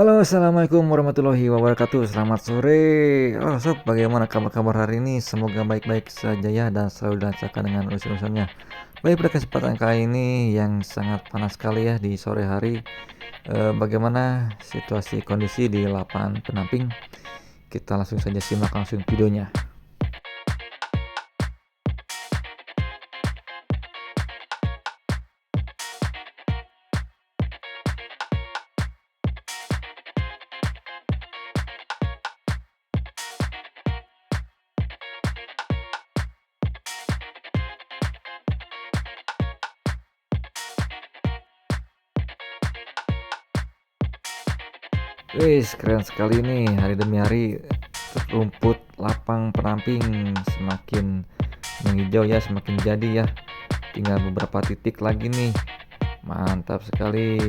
Halo, assalamualaikum warahmatullahi wabarakatuh. Selamat sore. Sob, bagaimana kabar-kabar hari ini? Semoga baik-baik saja ya dan selalu dilancarkan dengan urusan-urusannya. Baik, pada kesempatan kali ini yang sangat panas sekali ya di sore hari. Bagaimana situasi kondisi di lapangan penamping? Kita langsung saja simak langsung videonya. Wih, keren sekali nih, hari demi hari rumput lapang penamping semakin menghijau ya, semakin jadi ya. Tinggal beberapa titik lagi nih. Mantap sekali.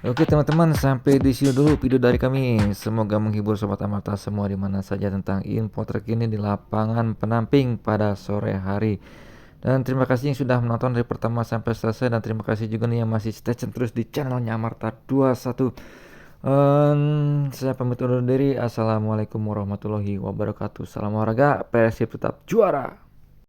Oke teman-teman, sampai di sini dulu video dari kami. Semoga menghibur sobat Amarta semua di mana saja tentang info terkini di lapangan penamping pada sore hari. Dan terima kasih yang sudah menonton dari pertama sampai selesai, dan terima kasih juga nih yang masih stay tune terus di channelnya Amarta 21. Saya pamit undur diri. Assalamualaikum warahmatullahi wabarakatuh. Salam olahraga, Persib tetap juara.